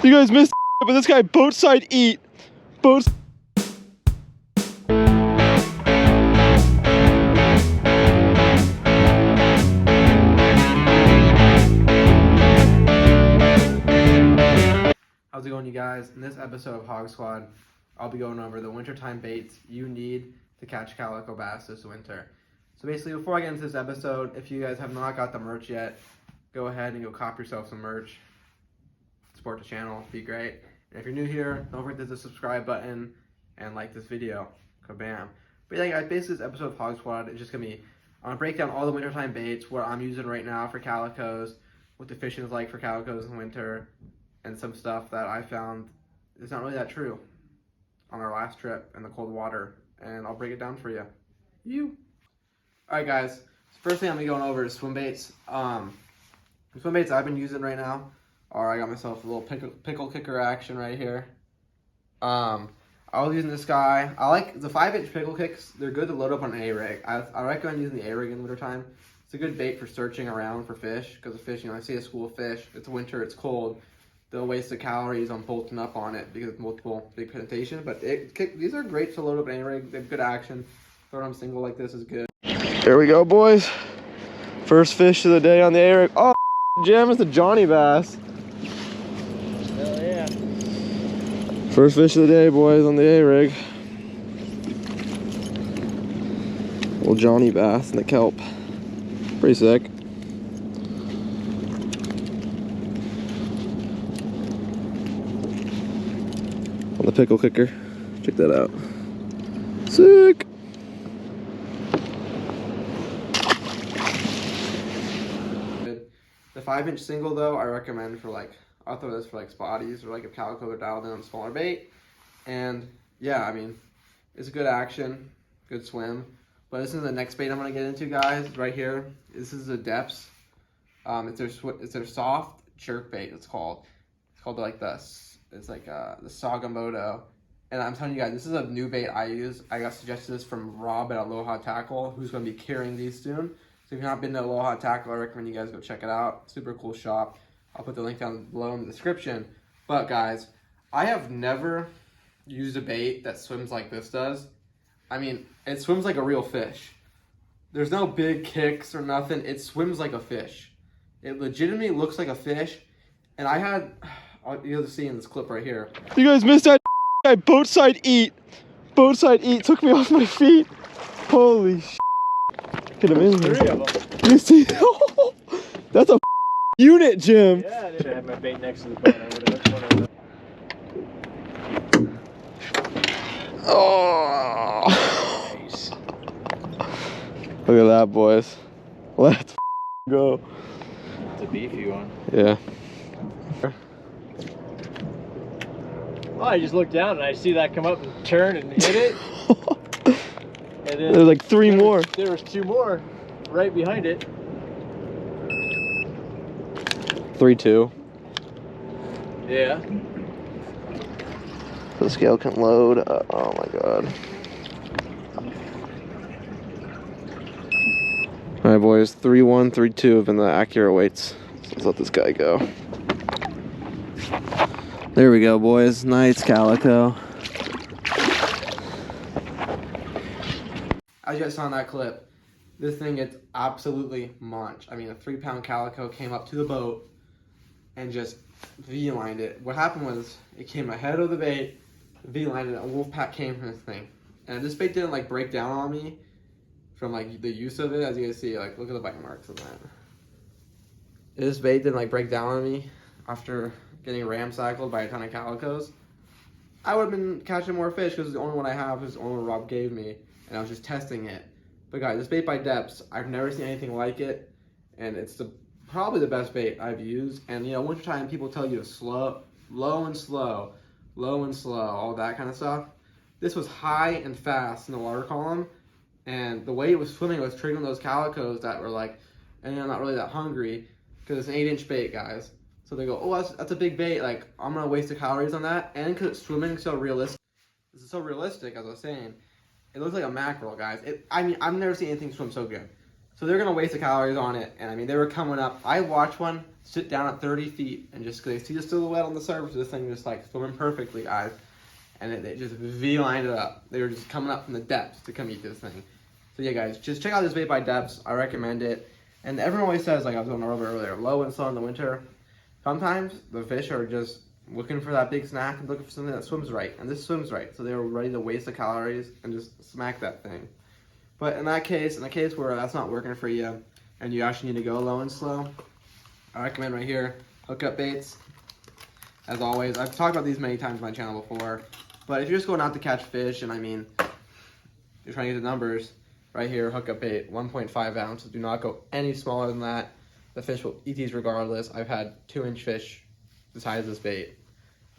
You guys missed but this guy boat side eat. Boat. How's it going, you guys? In this episode of Hog Squad, I'll be going over the wintertime baits you need to catch calico bass this winter. So basically, before I get into this episode, if you guys have not got the merch yet, go ahead and go cop yourself some merch. Support the channel, it'd be great. And if you're new here, don't forget to hit the subscribe button and like this video. Kabam. But yeah, guys, basically this episode of Hog Squad is just gonna be, I'm gonna break down all the wintertime baits, what I'm using right now for calicos, what the fishing is like for calicos in winter, and some stuff that I found is not really that true on our last trip in the cold water, and I'll break it down for you. Alright guys, so first thing I'm gonna be going over is swim baits. The swim baits I've been using right now are, I got myself a little pickle kicker action right here. I was using this guy. I like the 5-inch pickle kicks. They're good to load up on an A-rig. I recommend using the A-rig in the wintertime. It's a good bait for searching around for fish, because the fish, I see a school of fish, it's winter, it's cold. They'll waste the calories on bolting up on it because it's multiple big presentation. But these are great to load up an A-rig. They have good action. Throwing them single like this is good. There we go, boys. First fish of the day on the A-rig. Oh, Jim, it's the Johnny bass. Hell yeah. First fish of the day, boys, on the A-rig. Little Johnny bass in the kelp. Pretty sick. On the pickle kicker. Check that out. Sick! The 5-inch single though, I recommend for I'll throw this for spotties or if calico are dialed in on smaller bait. And yeah, I mean, it's a good action, good swim. But this is the next bait I'm gonna get into, guys, right here. This is the depths. It's their soft jerkbait. It's called the Sagamoto. And I'm telling you guys, this is a new bait I use. I got suggested this from Rob at Aloha Tackle, who's gonna be carrying these soon. So if you've not been to Aloha Tackle, I recommend you guys go check it out. Super cool shop. I'll put the link down below in the description. But guys, I have never used a bait that swims like this does. I mean, it swims like a real fish. There's no big kicks or nothing. It swims like a fish. It legitimately looks like a fish. And I had, you'll see in this clip right here. You guys missed that guy boat side eat. Boat side eat. Took me off my feet. Holy sh**. Get him in there. 3 of them. You see? That's a unit, Jim. Yeah, I didn't have my bait next to the boat. I would have hooked one of them. Oh. Nice. Look at that, boys. Let's go. It's a beefy one. Yeah. Oh, I just looked down and I see that come up and turn and hit it. And then There's like 3 more. There was 2 more right behind it. 3-2. Yeah. The scale can load. Oh my god. Alright, boys. 3-1, 3-2 have been the accurate weights. So let's let this guy go. There we go, boys. Nice calico. As you guys saw in that clip, this thing gets absolutely munched. I mean, a 3-pound calico came up to the boat and just V-lined it. What happened was, it came ahead of the bait, V-lined it, a wolf pack came from this thing. And this bait didn't break down on me from the use of it. As you guys see, look at the bite marks on that. This bait didn't break down on me after getting ramsackled by a ton of calicos. I would have been catching more fish because the only one I have is the only one Rob gave me. And I was just testing it. But guys, this bait by Depths, I've never seen anything like it. And it's probably the best bait I've used. And wintertime people tell you to low and slow, all that kind of stuff. This was high and fast in the water column. And the way it was swimming was triggering those calicos that were not really that hungry. Because it's an 8-inch bait, guys. So they go, oh, that's a big bait. I'm going to waste the calories on that. And because it's swimming so realistic. This is so realistic, as I was saying. It looks like a mackerel, guys. I mean, I've never seen anything swim so good. So they're gonna waste the calories on it. And I mean, they were coming up. I watched one sit down at 30 feet and just they see the silhouette on the surface of this thing just like swimming perfectly, guys. And they just V-lined it up. They were just coming up from the depths to come eat this thing. So yeah, guys, just check out this bait by Depths. I recommend it. And everyone always says, like I was going over earlier, low and slow in the winter. Sometimes the fish are just looking for that big snack and looking for something that swims right. And this swims right. So they were ready to waste the calories and just smack that thing. But in the case where that's not working for you and you actually need to go low and slow, I recommend right here, hookup baits. As always, I've talked about these many times on my channel before. But if you're just going out to catch fish, and I mean, you're trying to get the numbers, right here, hookup bait, 1.5 ounces. Do not go any smaller than that. The fish will eat these regardless. I've had 2-inch fish the size of this bait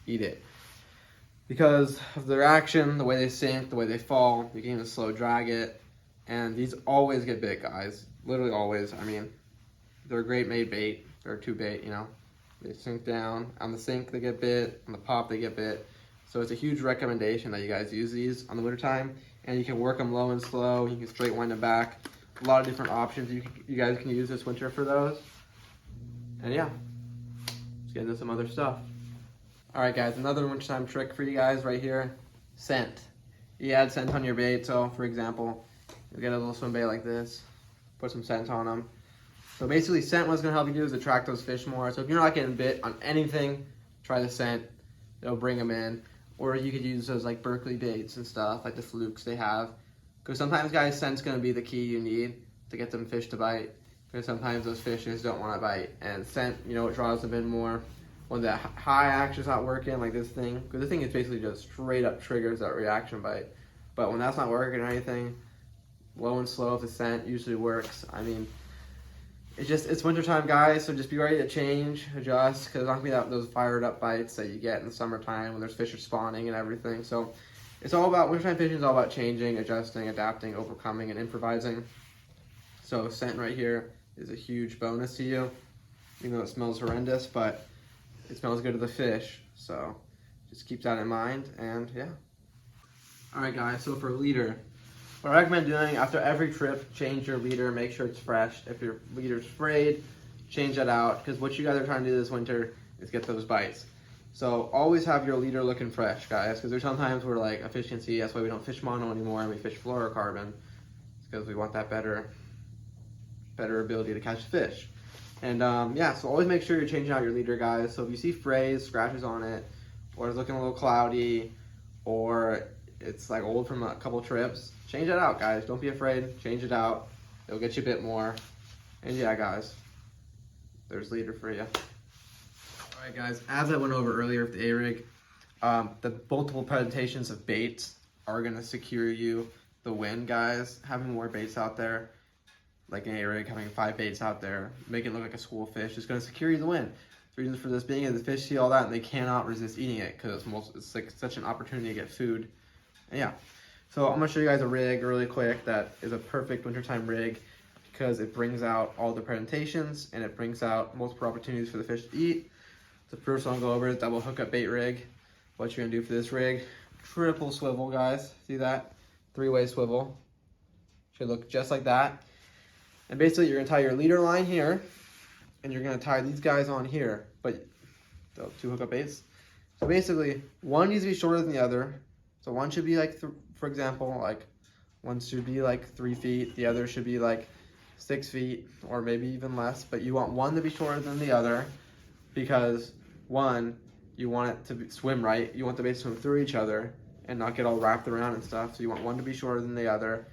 eat it. Because of their action, the way they sink, the way they fall, you can even slow drag it. And these always get bit, guys. Literally always. I mean, they're a great made bait. They're a tube bait, you know. They sink down. On the sink, they get bit. On the pop, they get bit. So it's a huge recommendation that you guys use these on the winter time. And you can work them low and slow. You can straight wind them back. A lot of different options you guys can use this winter for those. And yeah, let's get into some other stuff. All right, guys, another wintertime trick for you guys right here. Scent. You add scent on your bait. So, for example, you get a little swim bait like this. Put some scent on them. So basically, scent what's going to help you do is attract those fish more. So if you're not getting bit on anything, try the scent. It'll bring them in. Or you could use those like Berkeley baits and stuff, like the flukes they have. Because sometimes, guys, scent's going to be the key you need to get them fish to bite. Because sometimes those fish just don't want to bite. And scent, you know, it draws them in more. When that high action's not working, like this thing, because this thing is basically just straight up triggers that reaction bite. But when that's not working or anything, low and slow, if the scent usually works. I mean, it's wintertime, guys, so just be ready to change, adjust, because it's not going to be those fired up bites that you get in the summertime when there's fish are spawning and everything. So it's all about, wintertime fishing is all about changing, adjusting, adapting, overcoming, and improvising. So scent right here is a huge bonus to you, even though it smells horrendous, but it smells good to the fish. So just keep that in mind, and yeah. All right, guys, so for leader, what I recommend doing after every trip, change your leader, make sure it's fresh. If your leader's frayed, change that out, because what you guys are trying to do this winter is get those bites. So always have your leader looking fresh, guys, because there's sometimes where like a fish can see, that's why we don't fish mono anymore and we fish fluorocarbon. It's because we want that better ability to catch fish. And yeah, so always make sure you're changing out your leader, guys. So if you see frays, scratches on it, or it's looking a little cloudy, or it's like old from a couple trips, change it out, guys. Don't be afraid. Change it out. It'll get you a bit more. And yeah, guys, there's leader for you. All right, guys, as I went over earlier with the A-rig, the multiple presentations of baits are going to secure you the win, guys. Having more baits out there, like an A-rig, having 5 baits out there, make it look like a school fish, is going to secure you the win. The reason for this being is the fish see all that and they cannot resist eating it because it's like such an opportunity to get food. And yeah, so I'm going to show you guys a rig really quick that is a perfect wintertime rig because it brings out all the presentations and it brings out multiple opportunities for the fish to eat. So first one I'll go over is double hookup bait rig. What you're going to do for this rig, triple swivel, guys. See that? 3-way swivel. Should look just like that. And basically you're going to tie your leader line here and you're going to tie these guys on here, but the 2 hookup baits. So basically one needs to be shorter than the other. So one should be like, for example, like one should be like 3 feet, the other should be like 6 feet, or maybe even less. But you want one to be shorter than the other because one, you want it to swim right. You want the bait to swim through each other and not get all wrapped around and stuff. So you want one to be shorter than the other.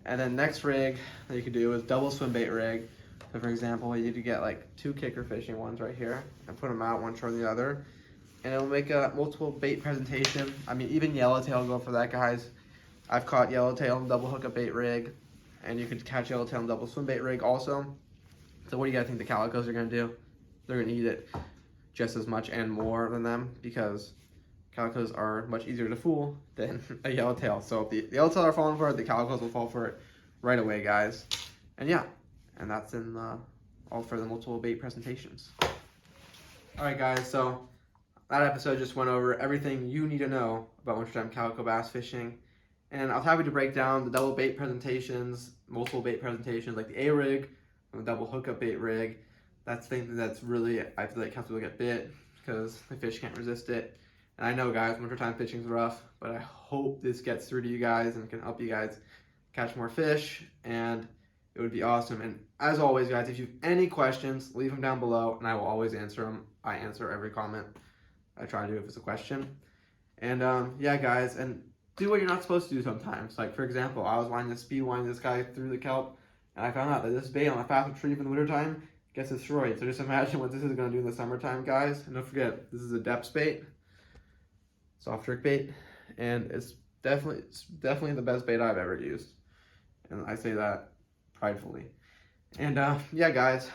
And then next rig that you could do is double swim bait rig. So for example, you need to get like 2 kicker fishing ones right here and put them out one shorter than the other. And it'll make a multiple bait presentation. I mean, even yellowtail will go for that, guys. I've caught yellowtail in double hookup bait rig, and you could catch yellowtail in double swim bait rig also. So what do you guys think the calicos are gonna do? They're gonna eat it just as much and more than them because calicos are much easier to fool than a yellowtail. So if the yellowtail are falling for it, the calicos will fall for it right away, guys. And yeah, and that's in all for the multiple bait presentations. All right, guys, so that episode just went over everything you need to know about wintertime calico bass fishing. And I was happy to break down the double bait presentations, multiple bait presentations, like the A-rig and the double hookup bait rig. That's something that's really, I feel like, helps people get bit because the fish can't resist it. And I know, guys, wintertime fishing is rough, but I hope this gets through to you guys and can help you guys catch more fish, and it would be awesome. And as always, guys, if you have any questions, leave them down below, and I will always answer them. I answer every comment. I try to do if it's a question. And yeah, guys, and do what you're not supposed to do sometimes. Like, for example, I was speed winding this guy through the kelp, and I found out that this bait on a fast retrieve in the wintertime gets destroyed. So just imagine what this is going to do in the summertime, guys. And don't forget, this is a depths bait, soft jerk bait, and it's definitely the best bait I've ever used. And I say that pridefully. And yeah, guys,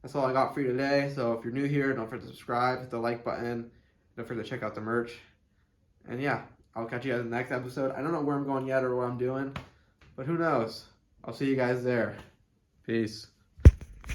that's all I got for you today. So if you're new here, don't forget to subscribe, hit the like button, don't forget to check out the merch. And yeah, I'll catch you guys in the next episode. I don't know where I'm going yet or what I'm doing, but who knows? I'll see you guys there. Peace.